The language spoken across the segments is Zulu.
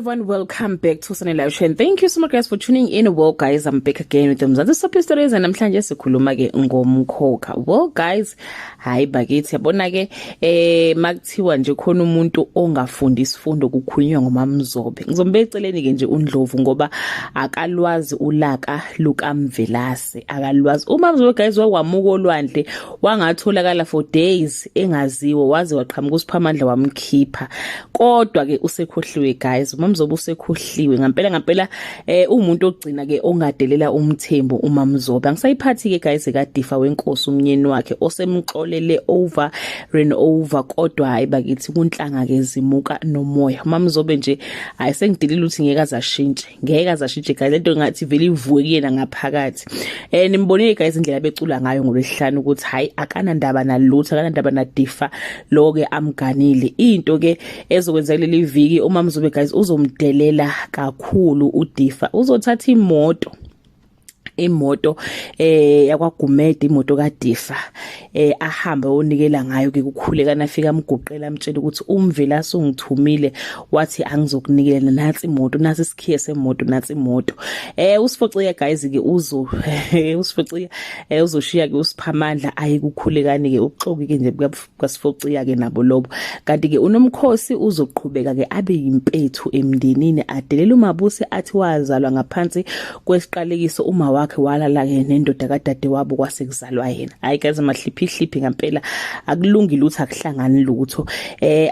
everyone, welcome back to Sunny Live Show and thank you so much guys for tuning in. Well guys, I'm back again with them Mzansi Soap Stories and namhlanje sikhuluma ke ngomkhokha. Well guys, hayi bakithi yabona ke makuthiwa nje khona umuntu ongafundi isifundo kukhulunywa ngoMamZobe. Ngizombe eceleni ke nje uNdlovu ngoba akalwazi ulaka lukaMvelase, akalwazi. uMamZobe guys wakwamuka olwandle wangatholakala for days engaziwe waze waqhamuka uSiphamandla wamkhipha. Kodwa ke usekhohliwe guys, uMamZobe usekhohliwe ngempela umuntu ogcina ke ongadelela umthembu uMamZobe. Angisayiphathi ke guys kaDifa wenkosi umnyeni wakhe osemxolele over and over, kodwa hayi bakithi kunhlanga ke zimuka nomoya. uMamZobe nje ayisengidelile ukuthi ngeke azashintshe guys, lento ngathi vele ivuke kuyena ngaphakathi. Nimbonile guys indlela becula ngayo ngolesihlanu ukuthi hayi akanandaba nalutho, akanandaba naDifa lo ke amganile. Into ke ezokwenza leli viki uMamZobe guys uzomdelela kakhulu uDifa, uzothatha imoto yakwaGumede, imoto kaDifa ahambe onikela ngayo ke kukhuleka nafika amgoqela amtshela ukuthi uMvelase ungithumile wathi angizokunikela nathi imoto, nasi isikhiye semoto, nathi imoto. uSifociya guys ke uSifociya uzoshiya ke uSiphamandla ayi kukhulekani ke uxoki ke nje kaSifociya ke nabo lobo. Kanti ke uNomkhosi uzoqhubeka ke abe yimpethu emndenini, adelela uMabuse athi wazalwa ngaphansi kwesiqalekiso uma wakhe walala ke nendoda kadade wabo kwasekuzalwa yena. Hayi guys amahliphi ngempela akulungi lutho, akuhlangani lutho.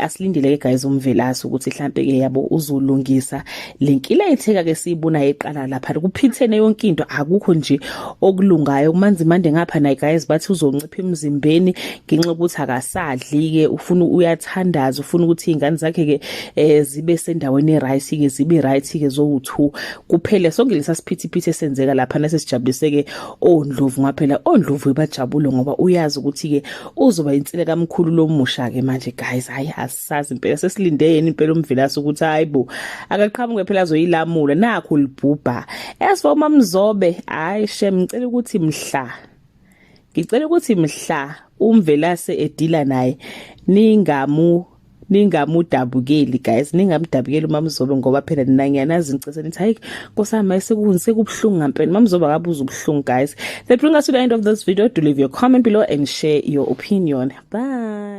Asilindele ke guys uMvelase ukuthi mhlambe ke yabo uzolungisa lenkila etheka ke siyibona eqala lapha kuphithene yonke into, akukho nje okulungayo. uManzimande ngapha naye guys bathi uzoncipha emzimbeni ngenxa ukuthi akasadli ke, ufuna uyathandaza, ufuna ukuthi izingane zakhe ke zibe sendaweni eright ke, zibe right ke zo2 kuphela. Sonke lesa siphithiphithi esenzeka lapha nasesijabulise ke oNdlovu ngaphela. oNdlovu bajabule ngoba uyazi ukuthi ke uzoba insile kamkhulu lomusha ke manje guys. Hayi asazi impela, sesilinde yena impela uMvelase ukuthi hayibo akaqhamuke phela azoyilamula nakho libhubha. Esifo uMamZobe hayi shem, ngicela ukuthi mhla uMvelase edila naye ningamudabukeli guys, ningamdabukeli uMamZobe ngoba phela nina ngiyanazi ngicela nithi hayi nkosami sekubhlungu ngempela. uMamZobe akabuza ubhlungu guys. That brings us to the end of this video. Do leave your comment below and share your opinion. Bye.